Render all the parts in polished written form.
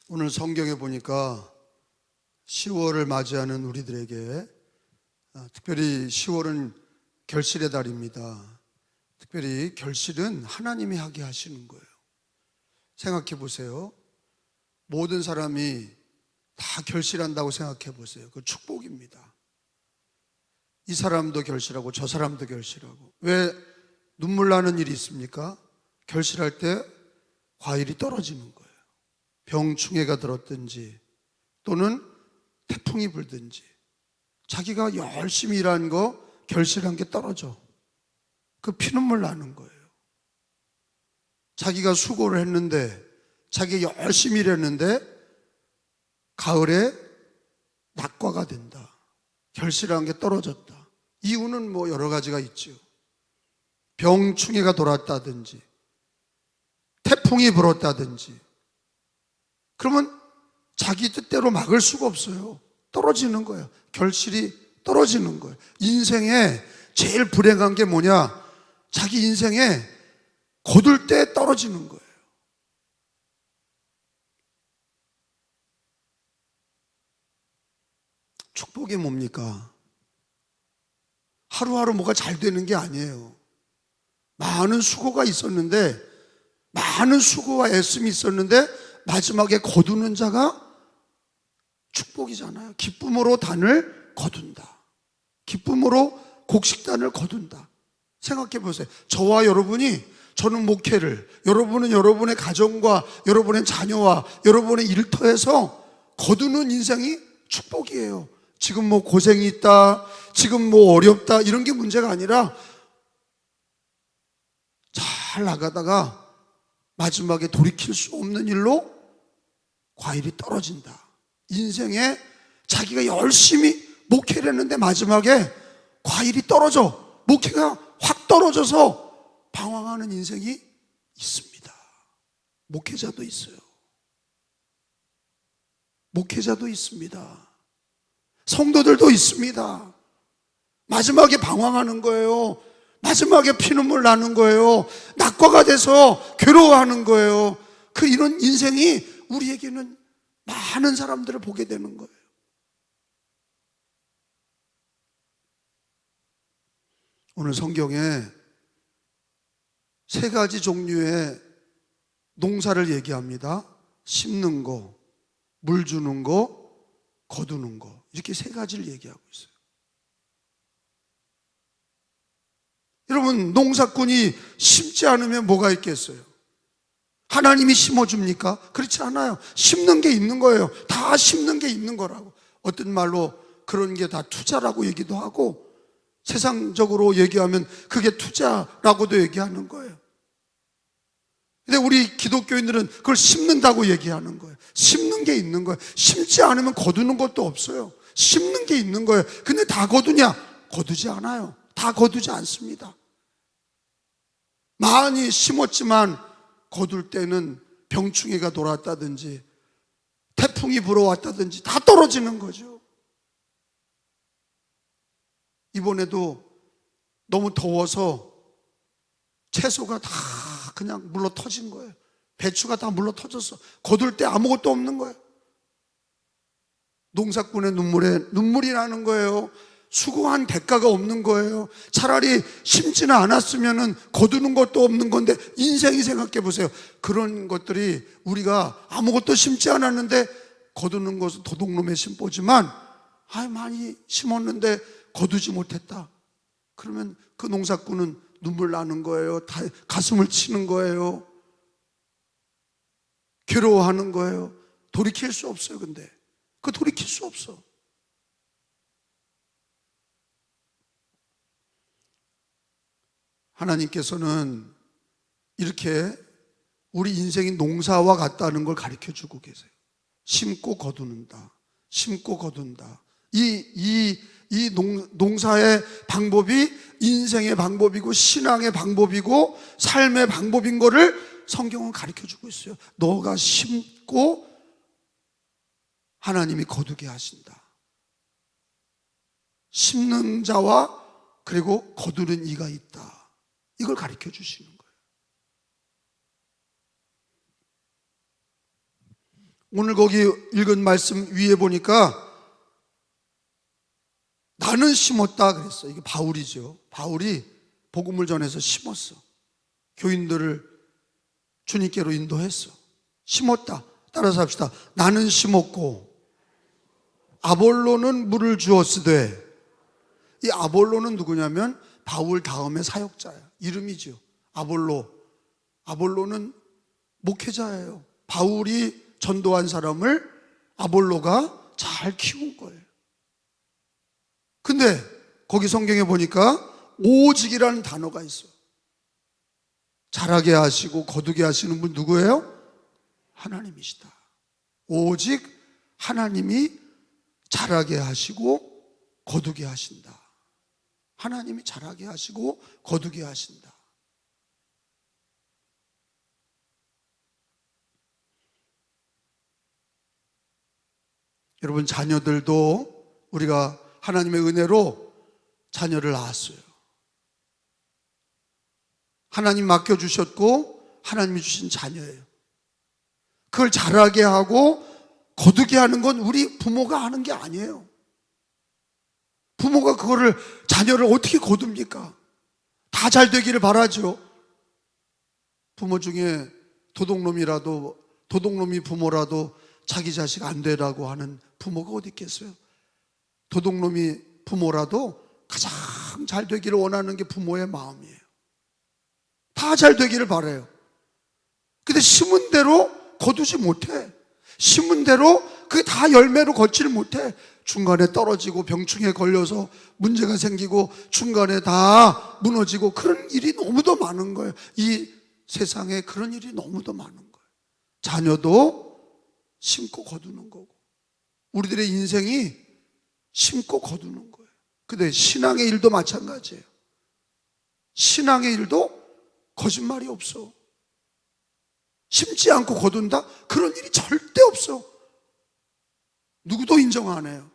오늘 성경에 보니까 10월을 맞이하는 우리들에게 특별히 10월은 결실의 달입니다. 특별히 결실은 하나님이 하게 하시는 거예요. 생각해 보세요. 모든 사람이 다 결실한다고 생각해 보세요. 그 축복입니다. 이 사람도 결실하고 저 사람도 결실하고. 왜 눈물 나는 일이 있습니까? 결실할 때 과일이 떨어지는 거예요. 병충해가 들었든지 또는 태풍이 불든지 자기가 열심히 일한 거 결실한 게 떨어져. 그 피눈물 나는 거예요. 자기가 수고를 했는데 자기가 열심히 일했는데 가을에 낙과가 된다. 결실한 게 떨어졌다. 이유는 뭐 여러 가지가 있죠. 병충해가 돌았다든지 태풍이 불었다든지. 그러면 자기 뜻대로 막을 수가 없어요. 떨어지는 거예요. 결실이 떨어지는 거예요. 인생에 제일 불행한 게 뭐냐? 자기 인생에 거둘 때 떨어지는 거예요. 축복이 뭡니까? 하루하루 뭐가 잘 되는 게 아니에요. 많은 수고가 있었는데, 많은 수고와 애씀이 있었는데 마지막에 거두는 자가 축복이잖아요. 기쁨으로 단을 거둔다. 기쁨으로 곡식단을 거둔다. 생각해 보세요. 저와 여러분이, 저는 목회를, 여러분은 여러분의 가정과 여러분의 자녀와 여러분의 일터에서 거두는 인생이 축복이에요. 지금 뭐 고생이 있다, 지금 뭐 어렵다, 이런 게 문제가 아니라 잘 나가다가 마지막에 돌이킬 수 없는 일로 과일이 떨어진다. 인생에 자기가 열심히 목회를 했는데 마지막에 과일이 떨어져, 목회가 확 떨어져서 방황하는 인생이 있습니다. 목회자도 있어요. 목회자도 있습니다. 성도들도 있습니다. 마지막에 방황하는 거예요. 마지막에 피눈물 나는 거예요. 낙과가 돼서 괴로워하는 거예요. 이런 인생이 우리에게는 많은 사람들을 보게 되는 거예요. 오늘 성경에 세 가지 종류의 농사를 얘기합니다. 심는 거, 물 주는 거, 거두는 거. 이렇게 세 가지를 얘기하고 있어요. 여러분, 농사꾼이 심지 않으면 뭐가 있겠어요? 하나님이 심어줍니까? 그렇지 않아요. 심는 게 있는 거예요. 다 심는 게 있는 거라고. 어떤 말로 그런 게 다 투자라고 얘기도 하고, 세상적으로 얘기하면 그게 투자라고도 얘기하는 거예요. 근데 우리 기독교인들은 그걸 심는다고 얘기하는 거예요. 심는 게 있는 거예요. 심지 않으면 거두는 것도 없어요. 심는 게 있는 거예요. 근데 다 거두냐? 거두지 않아요. 다 거두지 않습니다. 많이 심었지만 거둘 때는 병충해가 돌았다든지 태풍이 불어왔다든지 다 떨어지는 거죠. 이번에도 너무 더워서 채소가 다 그냥 물러 터진 거예요. 배추가 다 물러 터졌어. 거둘 때 아무것도 없는 거예요. 농사꾼의 눈물이 나는 거예요. 수고한 대가가 없는 거예요. 차라리 심지는 않았으면 거두는 것도 없는 건데, 인생이 생각해 보세요. 그런 것들이 우리가 아무것도 심지 않았는데 거두는 것은 도둑놈의 심보지만, 많이 심었는데 거두지 못했다. 그러면 그 농사꾼은 눈물 나는 거예요. 가슴을 치는 거예요. 괴로워하는 거예요. 돌이킬 수 없어요. 근데 돌이킬 수 없어. 하나님께서는 이렇게 우리 인생이 농사와 같다는 걸 가르쳐 주고 계세요. 심고 거두는다. 심고 거둔다. 이 농사의 방법이 인생의 방법이고 신앙의 방법이고 삶의 방법인 거를 성경은 가르쳐 주고 있어요. 너가 심고 하나님이 거두게 하신다. 심는 자와 그리고 거두는 이가 있다. 이걸 가르쳐 주시는 거예요. 오늘 거기 읽은 말씀 위에 보니까 나는 심었다 그랬어. 이게 바울이죠. 바울이 복음을 전해서 심었어. 교인들을 주님께로 인도했어. 심었다. 따라서 합시다. 나는 심었고 아볼로는 물을 주었으되. 이 아볼로는 누구냐면 바울 다음의 사역자야. 이름이죠. 아볼로는 목회자예요. 바울이 전도한 사람을 아볼로가 잘 키운 거예요. 근데 거기 성경에 보니까 오직이라는 단어가 있어요. 자라게 하시고 거두게 하시는 분 누구예요? 하나님이시다. 오직 하나님이 자라게 하시고 거두게 하신다. 하나님이 자라게 하시고 거두게 하신다. 여러분, 자녀들도 우리가 하나님의 은혜로 자녀를 낳았어요. 하나님 맡겨주셨고 하나님이 주신 자녀예요. 그걸 자라게 하고 거두게 하는 건 우리 부모가 하는 게 아니에요. 부모가 그거를, 자녀를 어떻게 거둡니까? 다 잘 되기를 바라죠. 부모 중에 도둑놈이 부모라도 자기 자식 안 되라고 하는 부모가 어디 있겠어요? 도둑놈이 부모라도 가장 잘 되기를 원하는 게 부모의 마음이에요. 다 잘 되기를 바라요. 근데 심은 대로 거두지 못해. 심은 대로 그게 다 열매로 걷지를 못해. 중간에 떨어지고 병충해 걸려서 문제가 생기고 중간에 다 무너지고, 그런 일이 너무도 많은 거예요. 이 세상에 그런 일이 너무도 많은 거예요. 자녀도 심고 거두는 거고, 우리들의 인생이 심고 거두는 거예요. 근데 신앙의 일도 마찬가지예요. 신앙의 일도 거짓말이 없어. 심지 않고 거둔다? 그런 일이 절대 없어. 누구도 인정 안 해요.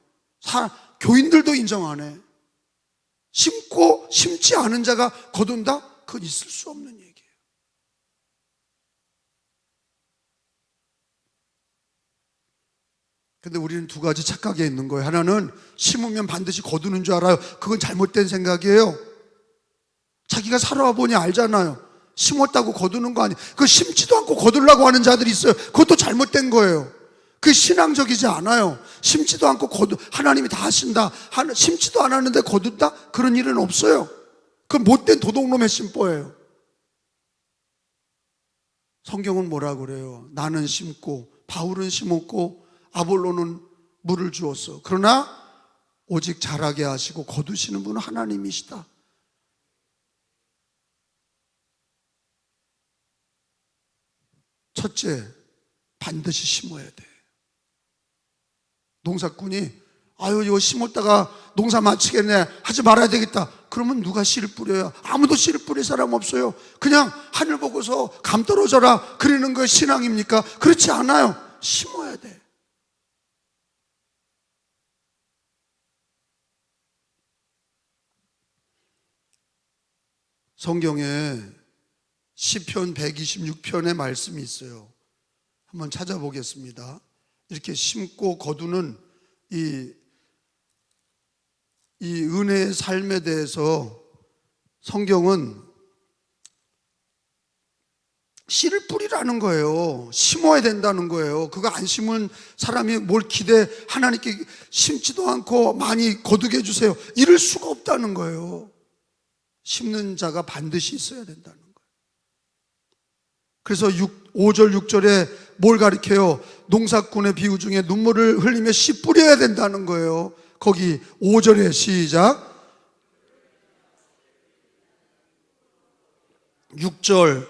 교인들도 인정 안 해. 심고 심지 않은 자가 거둔다? 그건 있을 수 없는 얘기예요. 근데 우리는 두 가지 착각에 있는 거예요. 하나는 심으면 반드시 거두는 줄 알아요. 그건 잘못된 생각이에요. 자기가 살아와 보니 알잖아요. 심었다고 거두는 거 아니에요. 그 심지도 않고 거두려고 하는 자들이 있어요. 그것도 잘못된 거예요. 그게 신앙적이지 않아요. 심지도 않고 하나님이 다 하신다. 심지도 않았는데 거둔다? 그런 일은 없어요. 그건 못된 도둑놈의 심보예요. 성경은 뭐라 그래요? 나는 심고 바울은 심었고 아볼로는 물을 주었어. 그러나 오직 자라게 하시고 거두시는 분은 하나님이시다. 첫째, 반드시 심어야 돼. 농사꾼이 이거 심었다가 농사 마치겠네, 하지 말아야 되겠다. 그러면 누가 씨를 뿌려요? 아무도 씨를 뿌릴 사람 없어요. 그냥 하늘 보고서 감 떨어져라 그러는 거 신앙입니까? 그렇지 않아요. 심어야 돼. 성경에 시편 126편의 말씀이 있어요. 한번 찾아보겠습니다. 이렇게 심고 거두는 이 은혜의 삶에 대해서 성경은 씨를 뿌리라는 거예요. 심어야 된다는 거예요. 그거 안 심은 사람이 뭘 하나님께 심지도 않고 많이 거두게 해주세요, 이럴 수가 없다는 거예요. 심는 자가 반드시 있어야 된다는 거예요. 그래서 5절 6절에 뭘 가리켜요? 농사꾼의 비유 중에 눈물을 흘리며 씨 뿌려야 된다는 거예요. 거기 5절에 시작. 6절,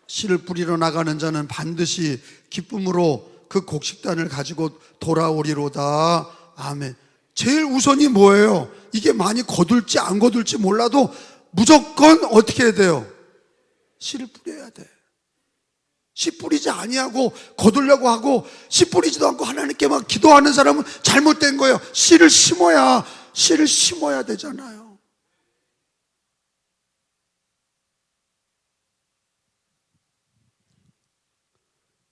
씨를 뿌리러 나가는 자는 반드시 기쁨으로 그 곡식단을 가지고 돌아오리로다. 아멘. 제일 우선이 뭐예요? 이게 많이 거둘지 안 거둘지 몰라도 무조건 어떻게 해야 돼요? 씨를 뿌려야 돼. 씨 뿌리지 아니하고 거두려고 하고 씨 뿌리지도 않고 하나님께 막 기도하는 사람은 잘못된 거예요. 씨를 심어야 되잖아요.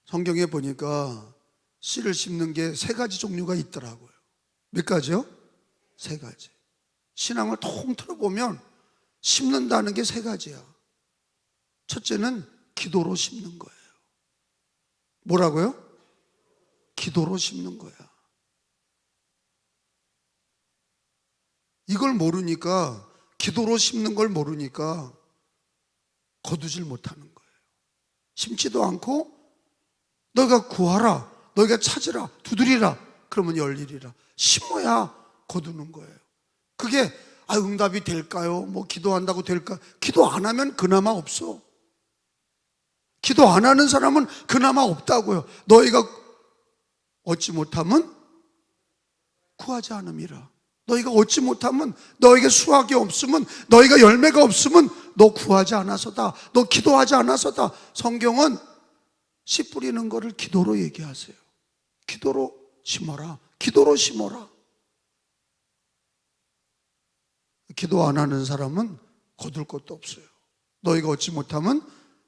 성경에 보니까 씨를 심는 게 세 가지 종류가 있더라고요. 몇 가지요? 세 가지. 신앙을 통틀어 보면 심는다는 게 세 가지야. 첫째는 기도로 심는 거예요. 뭐라고요? 기도로 심는 거야. 이걸 모르니까, 기도로 심는 걸 모르니까 거두질 못하는 거예요. 심지도 않고 너희가 구하라, 너희가 찾으라, 두드리라, 그러면 열리리라. 심어야 거두는 거예요. 그게 응답이 될까요? 뭐 기도한다고 될까? 기도 안 하면 그나마 없어. 기도 안 하는 사람은 그나마 없다고요. 너희가 얻지 못하면 구하지 않음이라. 너희가 얻지 못하면, 너희가 수확이 없으면, 너희가 열매가 없으면 너 구하지 않아서다, 너 기도하지 않아서다. 성경은 씨 뿌리는 거를 기도로 얘기하세요. 기도로 심어라, 기도로 심어라. 기도 안 하는 사람은 거둘 것도 없어요. 너희가 얻지 못하면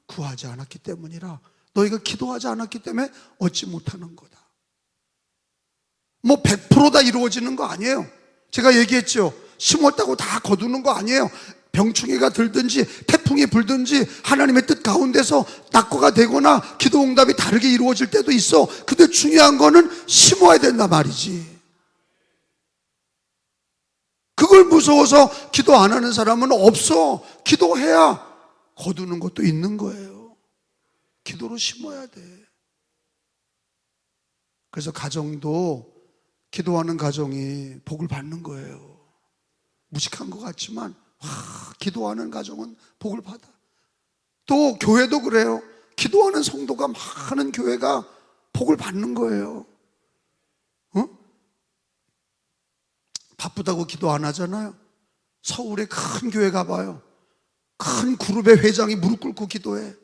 구하지 않았기 때문이라. 너희가 기도하지 않았기 때문에 얻지 못하는 거다. 뭐 100% 다 이루어지는 거 아니에요. 제가 얘기했죠. 심었다고 다 거두는 거 아니에요. 병충해가 들든지 태풍이 불든지 하나님의 뜻 가운데서 낙고가 되거나 기도 응답이 다르게 이루어질 때도 있어. 근데 중요한 거는 심어야 된단 말이지. 그걸 무서워서 기도 안 하는 사람은 없어. 기도해야 거두는 것도 있는 거예요. 기도로 심어야 돼. 그래서 가정도, 기도하는 가정이 복을 받는 거예요. 무식한 것 같지만 기도하는 가정은 복을 받아. 또 교회도 그래요. 기도하는 성도가 많은 교회가 복을 받는 거예요. 바쁘다고 기도 안 하잖아요. 서울에 큰 교회 가봐요. 큰 그룹의 회장이 무릎 꿇고 기도해.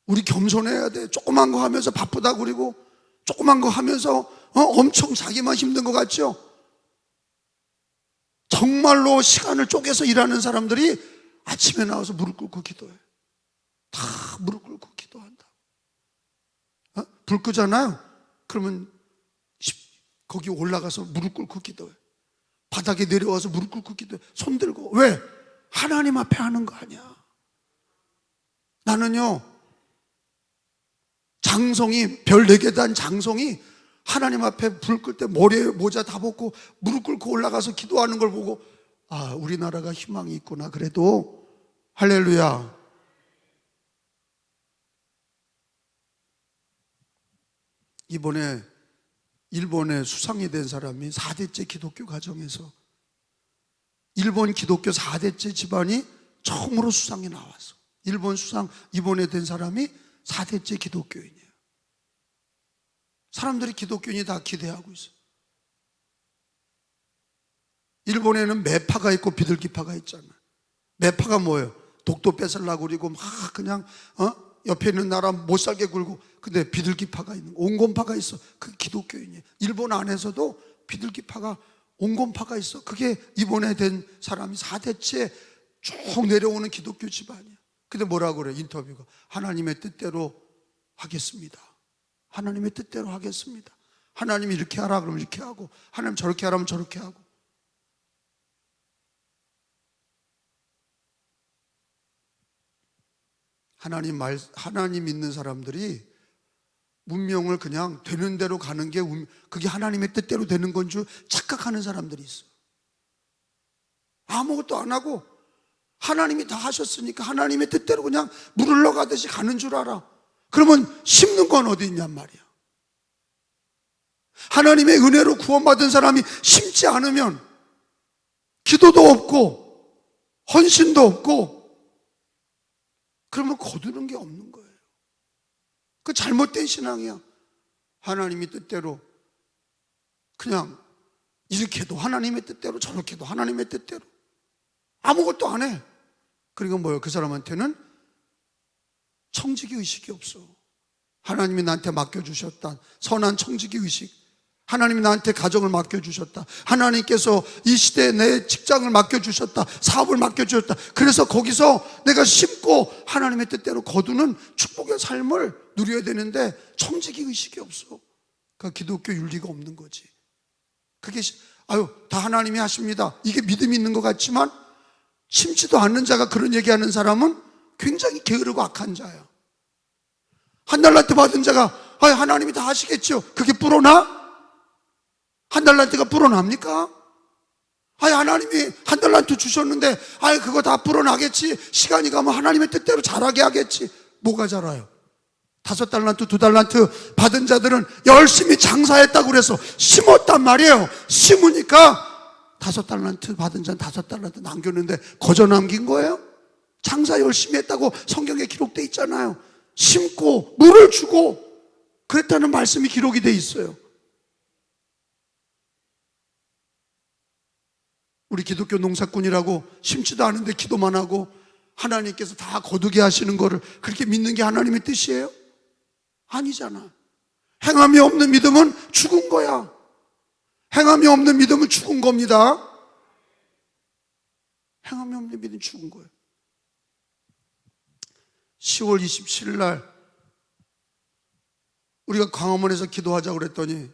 우리 겸손해야 돼. 조그만 거 하면서 바쁘다고 그러고, 조그만 거 하면서 엄청 자기만 힘든 것 같죠? 정말로 시간을 쪼개서 일하는 사람들이 아침에 나와서 무릎 꿇고 기도해. 다 무릎 꿇고 기도한다. 불 끄잖아요. 그러면 거기 올라가서 무릎 꿇고 기도해. 바닥에 내려와서 무릎 꿇고 기도해. 손 들고. 왜? 하나님 앞에 하는 거 아니야. 나는요, 장성이, 별 4개 단 장성이 하나님 앞에 불 끌 때 머리에 모자 다 벗고 무릎 꿇고 올라가서 기도하는 걸 보고, 우리나라가 희망이 있구나. 그래도 할렐루야. 이번에 일본에 수상이 된 사람이 4대째 기독교 가정에서, 일본 기독교 4대째 집안이 처음으로 수상이 나왔어. 일본 수상 이번에 된 사람이 4대째 기독교인이에요. 사람들이 기독교인이 다 기대하고 있어요. 일본에는 매파가 있고 비둘기파가 있잖아요. 매파가 뭐예요? 독도 뺏으려고 그러고 막 그냥 옆에 있는 나라 못 살게 굴고. 근데 비둘기파가 있는, 온건파가 있어. 그게 기독교인이에요. 일본 안에서도 비둘기파가, 온건파가 있어. 그게 이번에 된 사람이 4대째 쭉 내려오는 기독교 집안이야. 근데 뭐라고 그래? 인터뷰가 하나님의 뜻대로 하겠습니다. 하나님의 뜻대로 하겠습니다. 하나님이 이렇게 하라 그러면 이렇게 하고, 하나님 저렇게 하라면 저렇게 하고. 하나님 믿는 사람들이 문명을 그냥 되는 대로 가는 게, 그게 하나님의 뜻대로 되는 건 줄 착각하는 사람들이 있어. 아무것도 안 하고 하나님이 다 하셨으니까 하나님의 뜻대로 그냥 물 흘러가듯이 가는 줄 알아. 그러면 심는 건 어디 있냔 말이야. 하나님의 은혜로 구원받은 사람이 심지 않으면 기도도 없고 헌신도 없고, 그러면 거두는 게 없는 거예요. 그 잘못된 신앙이야. 하나님의 뜻대로 그냥 이렇게 해도 하나님의 뜻대로, 저렇게 해도 하나님의 뜻대로, 아무것도 안 해. 그리고 뭐예요? 그 사람한테는 청지기 의식이 없어. 하나님이 나한테 맡겨주셨다 선한 청지기 의식, 하나님이 나한테 가정을 맡겨주셨다. 하나님께서 이 시대에 내 직장을 맡겨주셨다. 사업을 맡겨주셨다. 그래서 거기서 내가 심고 하나님의 뜻대로 거두는 축복의 삶을 누려야 되는데 청지기 의식이 없어. 그러니까 기독교 윤리가 없는 거지. 그게 다 하나님이 하십니다. 이게 믿음이 있는 것 같지만 심지도 않는 자가 그런 얘기하는 사람은 굉장히 게으르고 악한 자야. 한 달란트 받은 자가 하나님이 다 하시겠죠. 그게 불어나? 한 달란트가 불어납니까? 하나님이 한 달란트 주셨는데 그거 다 불어나겠지. 시간이 가면 하나님의 뜻대로 자라게 하겠지. 뭐가 자라요? 5달란트, 2달란트 받은 자들은 열심히 장사했다고 그래서 심었단 말이에요. 심으니까 5달란트 받은 자는 5달란트 남겼는데 거저 남긴 거예요? 장사 열심히 했다고 성경에 기록돼 있잖아요. 심고 물을 주고 그랬다는 말씀이 기록이 돼 있어요. 우리 기독교 농사꾼이라고 심지도 않은데 기도만 하고 하나님께서 다 거두게 하시는 거를 그렇게 믿는 게 하나님의 뜻이에요? 아니잖아. 행함이 없는 믿음은 죽은 거야. 행함이 없는 믿음은 죽은 겁니다. 행함이 없는 믿음은 죽은 거예요. 10월 27일 날 우리가 광화문에서 기도하자고 그랬더니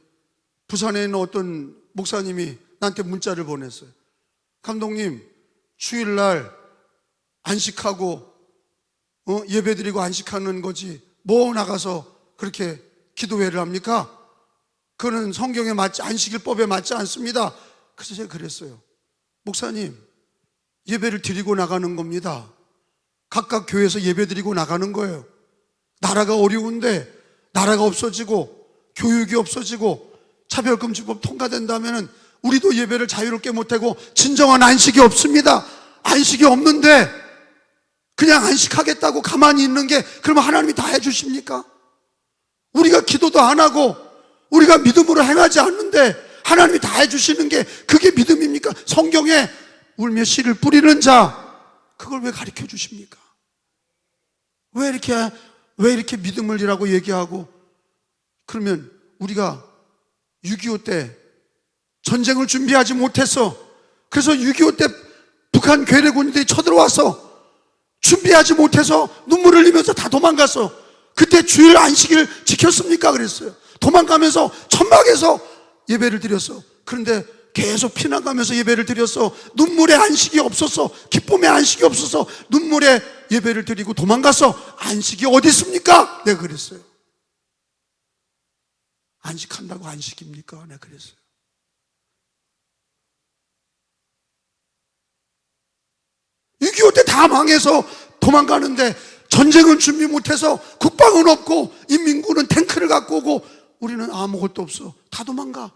부산에 있는 어떤 목사님이 나한테 문자를 보냈어요. 감독님, 주일날 안식하고 예배드리고 안식하는 거지 뭐 나가서 그렇게 기도회를 합니까? 그거는 성경에 맞지, 안식일법에 맞지 않습니다. 그래서 제가 그랬어요. 목사님, 예배를 드리고 나가는 겁니다. 각각 교회에서 예배 드리고 나가는 거예요. 나라가 어려운데 나라가 없어지고 교육이 없어지고 차별금지법 통과된다면 우리도 예배를 자유롭게 못하고 진정한 안식이 없습니다. 안식이 없는데 그냥 안식하겠다고 가만히 있는 게 그러면 하나님이 다 해주십니까? 우리가 기도도 안 하고 우리가 믿음으로 행하지 않는데 하나님이 다 해주시는 게 그게 믿음입니까? 성경에 울며 씨를 뿌리는 자, 그걸 왜 가르쳐 주십니까? 왜 이렇게 믿음을이라고 얘기하고, 그러면 우리가 6.25 때 전쟁을 준비하지 못해서, 그래서 6.25 때 북한 괴뢰군들이 쳐들어와서 준비하지 못해서 눈물을 흘리면서 다 도망갔어. 그때 주일 안식일 지켰습니까? 그랬어요. 도망가면서 천막에서 예배를 드렸어. 그런데 계속 피난가면서 예배를 드렸어. 눈물의 안식이 없었어. 기쁨의 안식이 없어서 눈물의 예배를 드리고 도망가서 안식이 어디 있습니까? 내가 그랬어요. 안식한다고 안식입니까? 내가 그랬어요. (6.25) 때 다 망해서 도망가는데 전쟁은 준비 못해서 국방은 없고 인민군은 탱크를 갖고 오고 우리는 아무것도 없어. 다 도망가.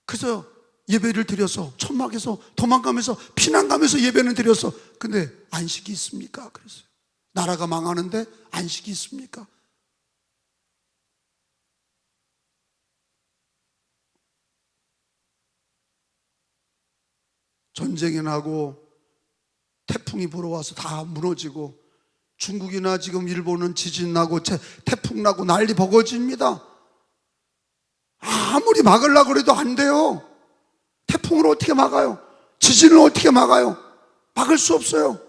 그래서 예배를 드려서 천막에서 도망가면서 피난가면서 예배는 드렸어. 근데 안식이 있습니까? 그랬어요. 나라가 망하는데 안식이 있습니까? 전쟁이 나고 태풍이 불어와서 다 무너지고, 중국이나 지금 일본은 지진 나고 태풍 나고 난리 버거집니다. 아무리 막으려고 해도 안 돼요. 태풍을 어떻게 막아요? 지진을 어떻게 막아요? 막을 수 없어요.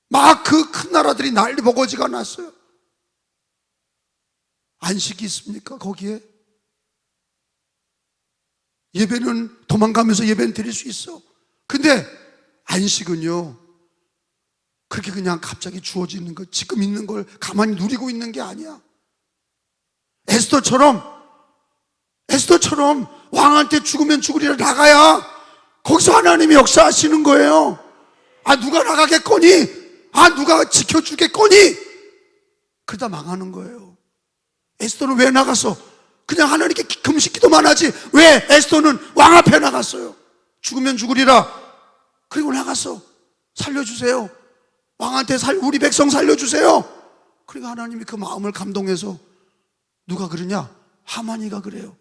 막 그 큰 나라들이 난리 버거지가 났어요. 안식이 있습니까? 거기에? 예배는 도망가면서 예배는 드릴 수 있어. 근데 안식은요, 그렇게 그냥 갑자기 주어지는 거, 지금 있는 걸 가만히 누리고 있는 게 아니야. 에스더처럼 왕한테 죽으면 죽으리라 나가야 거기서 하나님이 역사하시는 거예요. 누가 나가겠거니? 누가 지켜주겠거니? 그러다 망하는 거예요. 에스더는 왜 나갔어? 그냥 하나님께 금식 기도만 하지 왜 에스더는 왕 앞에 나갔어요? 죽으면 죽으리라. 그리고 나갔어. 살려주세요. 왕한테 우리 백성 살려주세요. 그러니까 하나님이 그 마음을 감동해서, 누가 그러냐? 하만이가 그래요.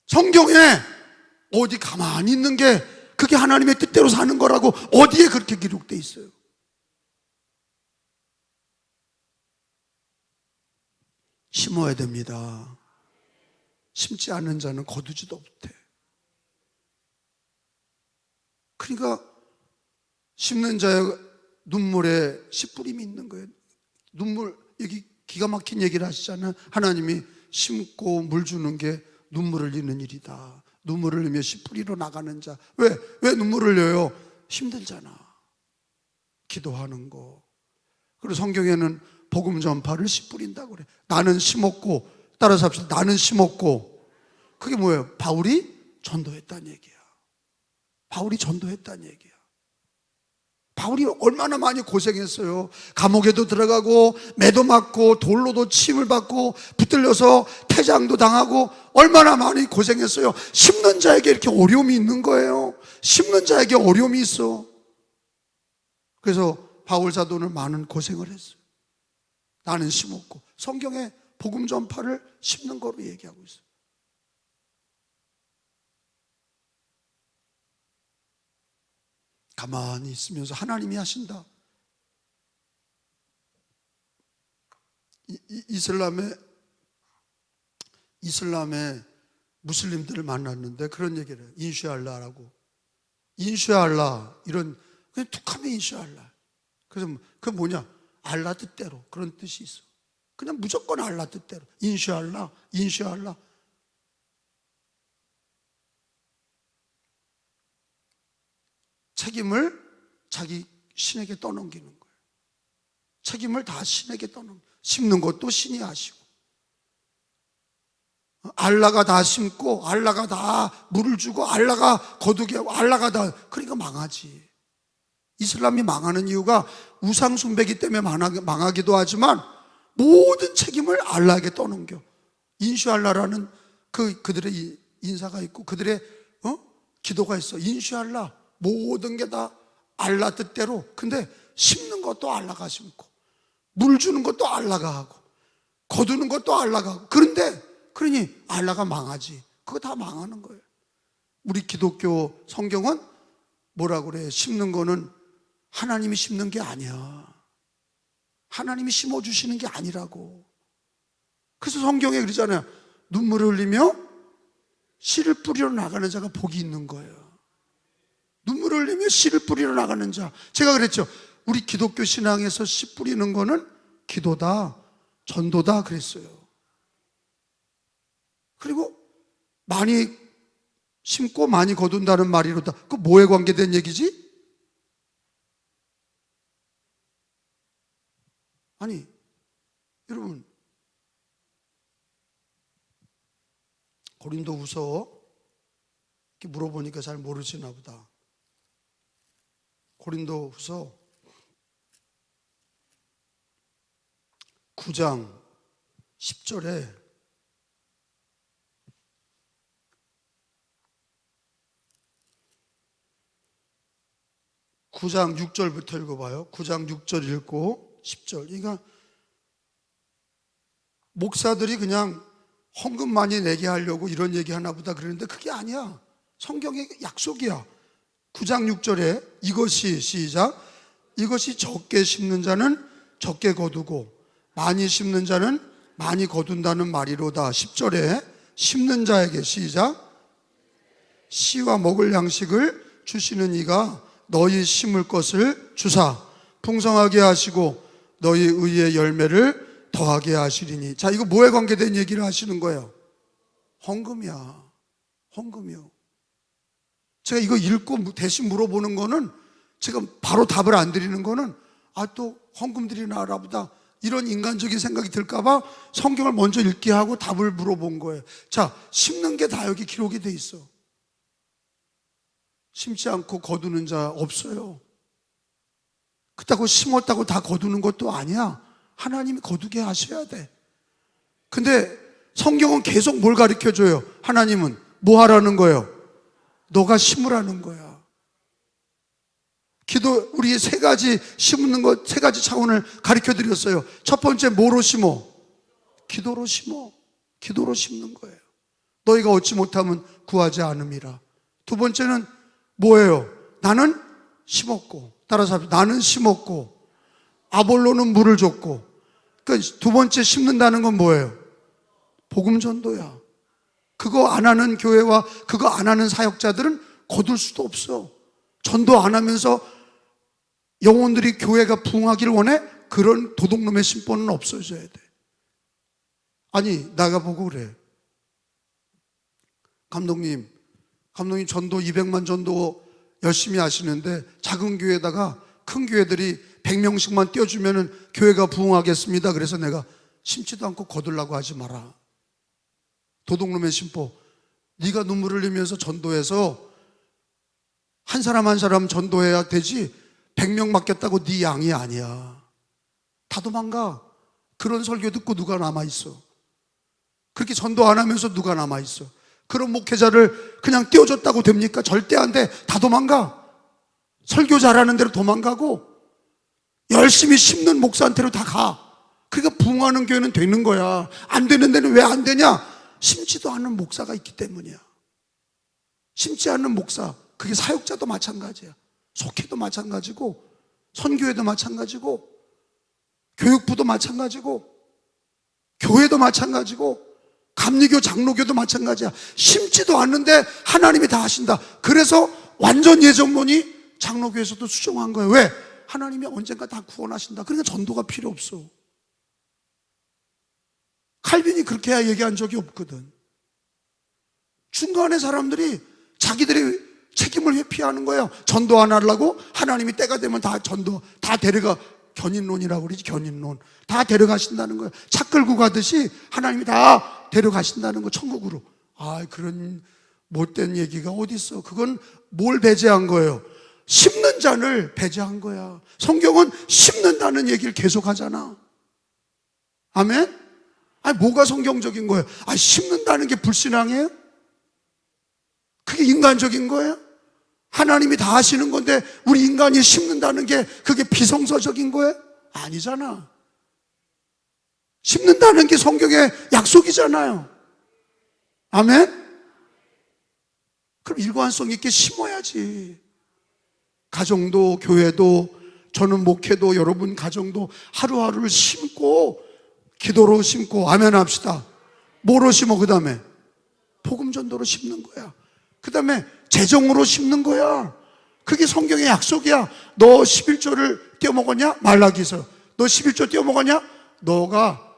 성경에 어디 가만히 있는 게 그게 하나님의 뜻대로 사는 거라고 어디에 그렇게 기록돼 있어요? 심어야 됩니다. 심지 않는 자는 거두지도 못해. 그러니까 심는 자의 눈물에 씨 뿌림이 있는 거예요. 눈물, 여기 기가 막힌 얘기를 하시잖아요. 하나님이 심고 물 주는 게 눈물을 흘리는 일이다. 눈물을 흘리며 씨 뿌리러 나가는 자. 왜 눈물을 흘려요? 힘들잖아. 기도하는 거. 그리고 성경에는 복음 전파를 씨 뿌린다고 그래. 나는 심었고, 따라서 합시다. 나는 심었고. 그게 뭐예요? 바울이 전도했다는 얘기야. 바울이 전도했다는 얘기야. 바울이 얼마나 많이 고생했어요. 감옥에도 들어가고 매도 맞고 돌로도 침을 받고 붙들려서 태장도 당하고 얼마나 많이 고생했어요. 심는 자에게 이렇게 어려움이 있는 거예요. 심는 자에게 어려움이 있어. 그래서 바울 사도는 많은 고생을 했어요. 나는 심었고. 성경에 복음 전파를 심는 거로 얘기하고 있어요. 가만히 있으면서 하나님이 하신다. 이슬람의 무슬림들을 만났는데 그런 얘기를 해요. 인슈알라라고. 인슈알라, 이런, 그냥 툭하면 인슈알라. 그래서 그 뭐냐? 알라 뜻대로. 그런 뜻이 있어. 그냥 무조건 알라 뜻대로. 인슈알라, 인슈알라. 책임을 자기 신에게 떠넘기는 거예요. 책임을 다 신에게 떠넘기고, 심는 것도 신이 하시고, 알라가 다 심고 알라가 다 물을 주고 알라가 거두게 하고 알라가 다, 그러니까 망하지. 이슬람이 망하는 이유가 우상 숭배기 때문에 망하기도 하지만 모든 책임을 알라에게 떠넘겨. 인슈알라라는 그들의 인사가 있고 그들의 기도가 있어. 인슈알라, 모든 게 다 알라 뜻대로. 근데 심는 것도 알라가 심고 물 주는 것도 알라가 하고 거두는 것도 알라가 하고. 그러니 알라가 망하지. 그거 다 망하는 거예요. 우리 기독교 성경은 뭐라고 그래? 심는 거는 하나님이 심는 게 아니야. 하나님이 심어주시는 게 아니라고. 그래서 성경에 그러잖아요. 눈물을 흘리며 씨를 뿌리러 나가는 자가 복이 있는 거예요. 눈물을 흘리며 씨를 뿌리러 나가는 자. 제가 그랬죠. 우리 기독교 신앙에서 씨 뿌리는 거는 기도다, 전도다 그랬어요. 그리고 많이 심고 많이 거둔다는 말이로다. 그거 뭐에 관계된 얘기지? 아니, 여러분, 고린도후서 이렇게 물어보니까 잘 모르시나 보다. 고린도후서 9장 10절에 (9장 6절부터) 읽어봐요. 9장 6절 읽고 10절. 그러니까 목사들이 그냥 헌금 많이 내게 하려고 이런 얘기 하나 보다 그러는데 그게 아니야. 성경의 약속이야. 9장 6절에 이것이, 시작, 이것이 적게 심는 자는 적게 거두고 많이 심는 자는 많이 거둔다는 말이로다. 10절에 심는 자에게, 시작, 씨와 먹을 양식을 주시는 이가 너희 심을 것을 주사 풍성하게 하시고 너희 의의 열매를 더하게 하시리니. 자, 이거 뭐에 관계된 얘기를 하시는 거예요? 헌금이야. 헌금이요. 제가 이거 읽고 대신 물어보는 거는, 제가 바로 답을 안 드리는 거는 또 헌금 드리나 보다 이런 인간적인 생각이 들까봐 성경을 먼저 읽게 하고 답을 물어본 거예요. 자, 심는 게 다 여기 기록이 돼 있어. 심지 않고 거두는 자 없어요. 그렇다고 심었다고 다 거두는 것도 아니야. 하나님이 거두게 하셔야 돼. 근데 성경은 계속 뭘 가르쳐줘요? 하나님은 뭐 하라는 거예요? 너가 심으라는 거야. 기도, 우리 세 가지 심는 것, 세 가지 차원을 가르쳐 드렸어요. 첫 번째, 뭐로 심어? 기도로 심어. 기도로 심는 거예요. 너희가 얻지 못하면 구하지 않음이라. 두 번째는 뭐예요? 나는 심었고, 따라서 나는 심었고 아볼로는 물을 줬고. 그러니까 두 번째 심는다는 건 뭐예요? 복음 전도야. 그거 안 하는 교회와 그거 안 하는 사역자들은 거둘 수도 없어. 전도 안 하면서 영혼들이 교회가 부흥하기를 원해? 그런 도둑놈의 심보는 없어져야 돼. 아니, 나가보고 그래. 감독님 전도 200만 전도 열심히 하시는데 작은 교회에다가 큰 교회들이 100명씩만 띄워주면 교회가 부흥하겠습니다. 그래서 내가 심지도 않고 거들라고 하지 마라. 도둑놈의 심보. 네가 눈물을 흘리면서 전도해서 한 사람 한 사람 전도해야 되지 100명 맡겼다고 네 양이 아니야. 다 도망가. 그런 설교 듣고 누가 남아있어? 그렇게 전도 안 하면서 누가 남아있어? 그런 목회자를 그냥 띄워줬다고 됩니까? 절대 안 돼. 다 도망가. 설교 잘하는 대로 도망가고 열심히 심는 목사한테로 다 가. 그러니까 부흥하는 교회는 되는 거야. 안 되는 데는 왜 안 되냐? 심지도 않은 목사가 있기 때문이야. 심지 않는 목사, 그게 사역자도 마찬가지야. 속회도 마찬가지고 선교회도 마찬가지고 교육부도 마찬가지고 교회도 마찬가지고 감리교 장로교도 마찬가지야. 심지도 않는데 하나님이 다 하신다. 그래서 완전 예정론이 장로교에서도 수정한 거예요. 왜? 하나님이 언젠가 다 구원하신다. 그러니까 전도가 필요 없어. 칼빈이 그렇게 얘기한 적이 없거든. 중간에 사람들이 자기들의 책임을 회피하는 거예요. 전도 안 하려고 하나님이 때가 되면 다 전도 다 데려가. 견인론이라고 그러지. 견인론. 다 데려가신다는 거예요. 차 끌고 가듯이 하나님이 다 데려가신다는 거, 천국으로. 아, 그런 못된 얘기가 어디 있어. 그건 뭘 배제한 거예요? 심는 자를 배제한 거야. 성경은 심는다는 얘기를 계속 하잖아. 아멘? 아니, 뭐가 성경적인 거예요? 아, 심는다는 게 불신앙이에요? 그게 인간적인 거예요? 하나님이 다 하시는 건데 우리 인간이 심는다는 게 그게 비성서적인 거예요? 아니잖아. 심는다는 게 성경의 약속이잖아요. 아멘? 그럼 일관성 있게 심어야지. 가정도 교회도 저는 목회도 여러분 가정도 하루하루를 심고 기도로 심고 아멘 합시다. 뭐로 심어? 그 다음에 복음 전도로 심는 거야. 그 다음에 재정으로 심는 거야. 그게 성경의 약속이야. 너 11조를 떼어먹었냐? 말라기서. 너 11조 떼어먹었냐? 너가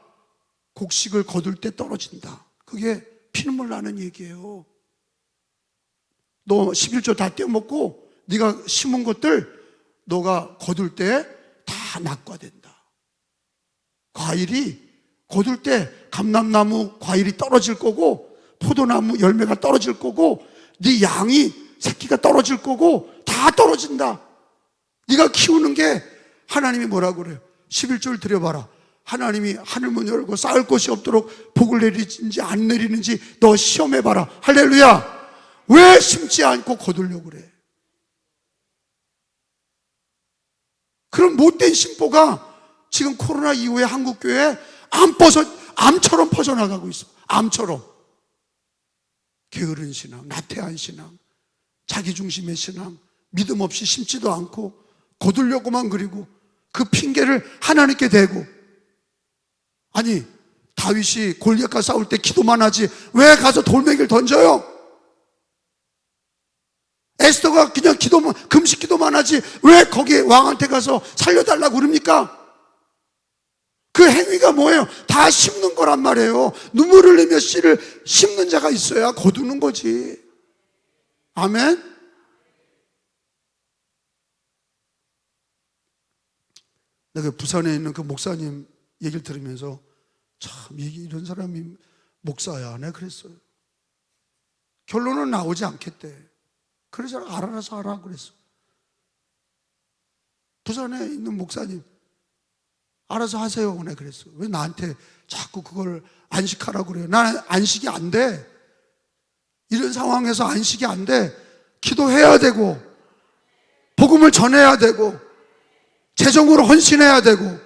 곡식을 거둘 때 떨어진다. 그게 피눈물 나는 얘기예요. 너 11조 다 떼어먹고 네가 심은 것들 너가 거둘 때 다 낙과된다. 과일이 거둘 때 감람나무 과일이 떨어질 거고 포도나무 열매가 떨어질 거고 네 양이 새끼가 떨어질 거고 다 떨어진다. 네가 키우는 게 하나님이 뭐라고 그래요? 11조를 드려봐라. 하나님이 하늘문 열고 쌓을 곳이 없도록 복을 내리는지 안 내리는지 너 시험해봐라. 할렐루야. 왜 심지 않고 거두려고 그래? 그런 못된 심보가 지금 코로나 이후에 한국교회에 암처럼 퍼져나가고 있어. 암처럼. 게으른 신앙, 나태한 신앙, 자기중심의 신앙, 믿음 없이 심지도 않고 거두려고만 그리고 그 핑계를 하나님께 대고. 아니, 다윗이 골리앗과 싸울 때 기도만 하지 왜 가서 돌멩이를 던져요? 에스더가 그냥 금식 기도만 하지 왜 거기 왕한테 가서 살려달라고 그럽니까? 그 행위가 뭐예요? 다 심는 거란 말이에요. 눈물을 흘리며 씨를 심는 자가 있어야 거두는 거지. 아멘? 내가 부산에 있는 그 목사님 얘기를 들으면서 참 이런 사람이 목사야. 내가 그랬어요. 결론은 나오지 않겠대. 그래서 알아서 하라 그랬어. 부산에 있는 목사님 알아서 하세요. 내가 그랬어. 왜 나한테 자꾸 그걸 안식하라고 그래요? 나는 안식이 안 돼. 이런 상황에서 안식이 안 돼. 기도해야 되고 복음을 전해야 되고 재정으로 헌신해야 되고.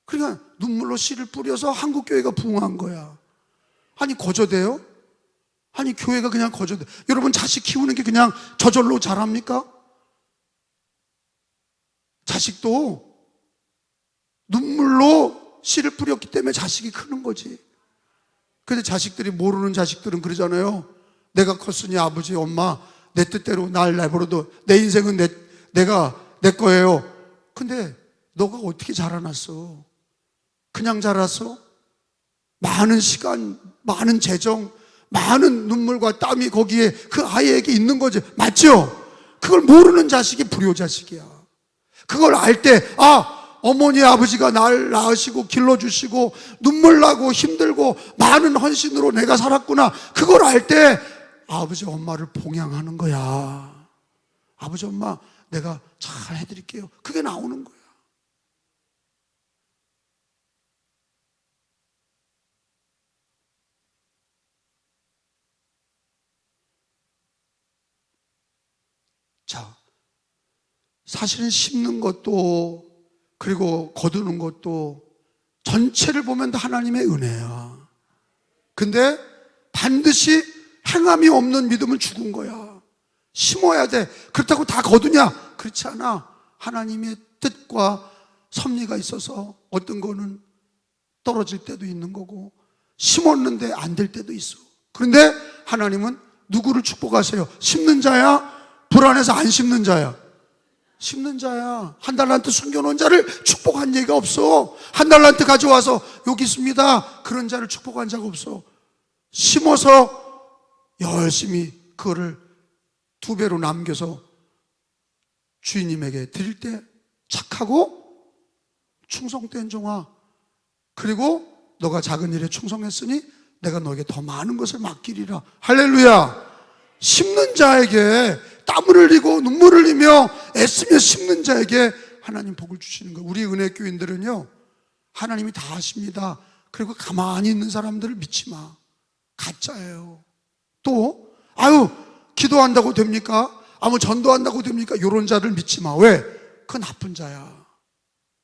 그러니까 눈물로 씨를 뿌려서 한국교회가 부흥한 거야. 아니 거저돼요? 아니 교회가 그냥 거저돼. 여러분 자식 키우는 게 그냥 저절로 잘합니까? 자식도 눈물로 씨를 뿌렸기 때문에 자식이 크는 거지. 근데 자식들이, 모르는 자식들은 그러잖아요. 내가 컸으니 아버지, 엄마, 내 뜻대로 날 내버려둬. 내 인생은 내 거예요. 근데 너가 어떻게 자라났어? 그냥 자랐어? 많은 시간, 많은 재정, 많은 눈물과 땀이 거기에 그 아이에게 있는 거지. 맞죠? 그걸 모르는 자식이 불효자식이야. 그걸 알 때, 어머니 아버지가 날 낳으시고 길러주시고 눈물 나고 힘들고 많은 헌신으로 내가 살았구나. 그걸 알 때 아버지 엄마를 봉양하는 거야. 아버지 엄마 내가 잘 해드릴게요. 그게 나오는 거야. 자, 사실은 심는 것도 그리고 거두는 것도 전체를 보면 다 하나님의 은혜야. 근데 반드시 행함이 없는 믿음은 죽은 거야. 심어야 돼. 그렇다고 다 거두냐? 그렇지 않아. 하나님의 뜻과 섭리가 있어서 어떤 거는 떨어질 때도 있는 거고 심었는데 안 될 때도 있어. 그런데 하나님은 누구를 축복하세요? 심는 자야? 불안해서 안 심는 자야? 심는 자야. 한 달란트 숨겨놓은 자를 축복한 얘기가 없어. 한 달란트 가져와서 여기 있습니다, 그런 자를 축복한 자가 없어. 심어서 열심히 그거를 2배로 남겨서 주인님에게 드릴 때 착하고 충성된 종아, 그리고 너가 작은 일에 충성했으니 내가 너에게 더 많은 것을 맡기리라. 할렐루야. 심는 자에게, 땀을 흘리고 눈물을 흘리며 애쓰며 심는 자에게 하나님 복을 주시는 거예요. 우리 은혜교인들은요, 하나님이 다 하십니다. 그리고 가만히 있는 사람들을 믿지 마. 가짜예요. 또 기도한다고 됩니까? 전도한다고 됩니까? 이런 자를 믿지 마. 왜? 그 나쁜 자야.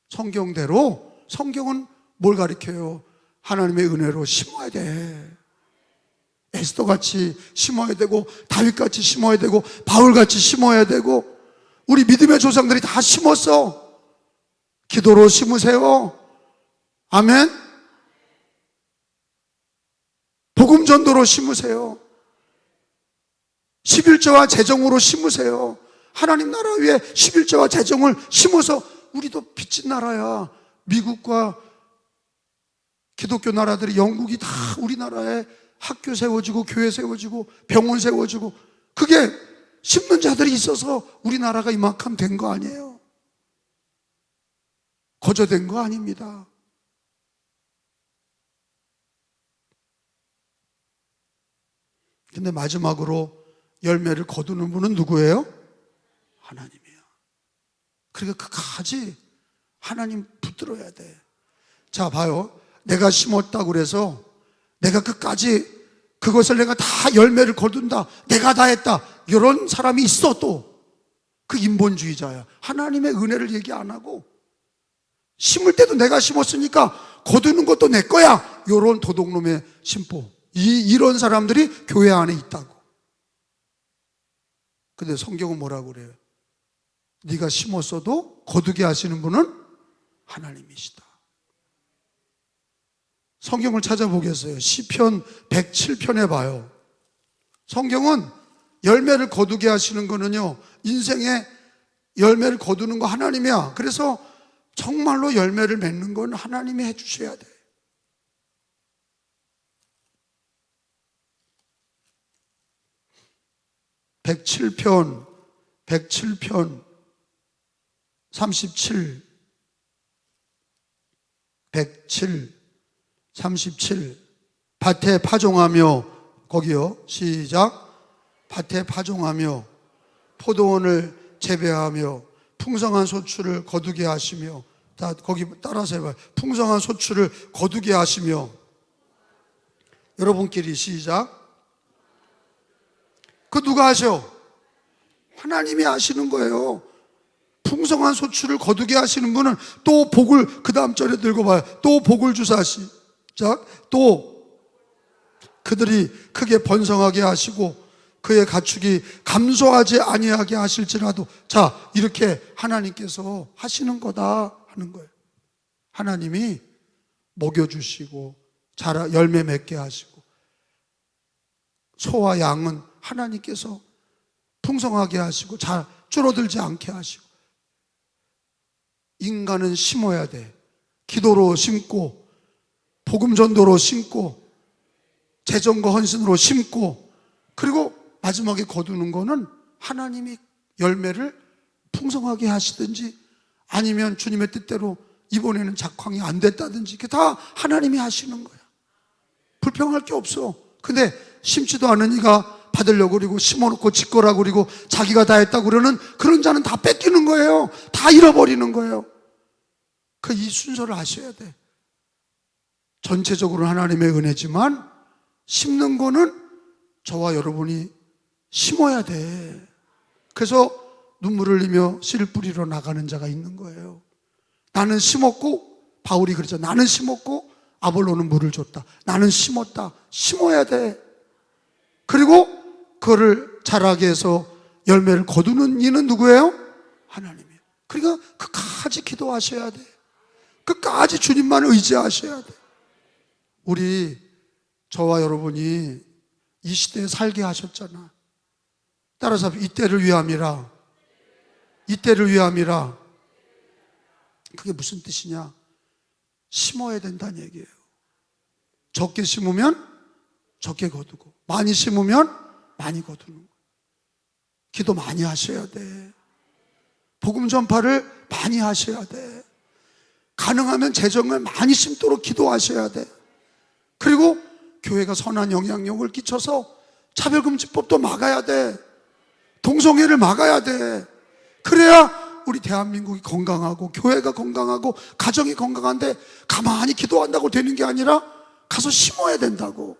성경대로, 성경은 뭘 가르쳐요? 하나님의 은혜로 심어야 돼. 에스더같이 심어야 되고, 다윗같이 심어야 되고, 바울같이 심어야 되고, 우리 믿음의 조상들이 다 심었어. 기도로 심으세요. 아멘. 복음 전도로 심으세요. 11조와 재정으로 심으세요. 하나님 나라 위에 11조와 재정을 심어서 우리도 빚진 나라야. 미국과 기독교 나라들이, 영국이 다 우리나라에 학교 세워지고 교회 세워지고 병원 세워지고, 그게 심는 자들이 있어서 우리나라가 이만큼 된 거 아니에요. 거저된 거 아닙니다. 근데 마지막으로 열매를 거두는 분은 누구예요? 하나님이에요. 그러니까 끝까지 하나님 붙들어야 돼. 자, 봐요. 내가 심었다고 그래서 내가 끝까지 그것을 내가 다 열매를 거둔다, 내가 다 했다, 이런 사람이 있어. 또 그 인본주의자야. 하나님의 은혜를 얘기 안 하고, 심을 때도 내가 심었으니까 거두는 것도 내 거야, 이런 도둑놈의 심보. 이런 사람들이 교회 안에 있다고. 근데 성경은 뭐라고 그래요? 네가 심었어도 거두게 하시는 분은 하나님이시다. 성경을 찾아보겠어요. 시편 107편에 봐요. 성경은 열매를 거두게 하시는 거는요, 인생에 열매를 거두는 거 하나님이야. 그래서 정말로 열매를 맺는 건 하나님이 해주셔야 돼. (107편) 37 107 37 밭에 파종하며, 거기요, 시작. 밭에 파종하며 포도원을 재배하며 풍성한 소출을 거두게 하시며, 다 거기 따라서 해봐요. 풍성한 소출을 거두게 하시며. 여러분끼리 시작. 그 누가 하셔? 하나님이 하시는 거예요. 풍성한 소출을 거두게 하시는 분은 또 복을, 그 다음 절에 들고 봐요. 또 복을 주사 시작. 또 그들이 크게 번성하게 하시고 그의 가축이 감소하지 아니하게 하실지라도. 자, 이렇게 하나님께서 하시는 거다 하는 거예요. 하나님이 먹여주시고 열매 맺게 하시고 소와 양은 하나님께서 풍성하게 하시고 잘 줄어들지 않게 하시고, 인간은 심어야 돼. 기도로 심고, 복음 전도로 심고, 재정과 헌신으로 심고, 그리고 마지막에 거두는 거는 하나님이 열매를 풍성하게 하시든지, 아니면 주님의 뜻대로 이번에는 작황이 안 됐다든지, 그게 다 하나님이 하시는 거야. 불평할 게 없어. 근데 심지도 않은 이가 받으려고 그러고 심어놓고 짓거라고 그러고 자기가 다 했다고 그러는 그런 자는 다 뺏기는 거예요. 다 잃어버리는 거예요. 이 순서를 아셔야 돼. 전체적으로 하나님의 은혜지만 심는 거는 저와 여러분이 심어야 돼. 그래서 눈물을 흘리며 씨를 뿌리러 나가는 자가 있는 거예요. 나는 심었고, 바울이 그러죠. 나는 심었고 아볼로는 물을 줬다. 나는 심었다. 심어야 돼. 그리고 그거를 자라게 해서 열매를 거두는 이는 누구예요? 하나님이에요. 그러니까 끝까지 기도하셔야 돼. 끝까지 주님만 의지하셔야 돼. 우리, 저와 여러분이 이 시대에 살게 하셨잖아. 따라서 이때를 위함이라. 이때를 위함이라. 그게 무슨 뜻이냐? 심어야 된다는 얘기예요. 적게 심으면 적게 거두고, 많이 심으면 많이 거두는 거예요. 기도 많이 하셔야 돼. 복음 전파를 많이 하셔야 돼. 가능하면 재정을 많이 심도록 기도하셔야 돼. 그리고 교회가 선한 영향력을 끼쳐서 차별금지법도 막아야 돼. 동성애를 막아야 돼. 그래야 우리 대한민국이 건강하고 교회가 건강하고 가정이 건강한데, 가만히 기도한다고 되는 게 아니라 가서 심어야 된다고.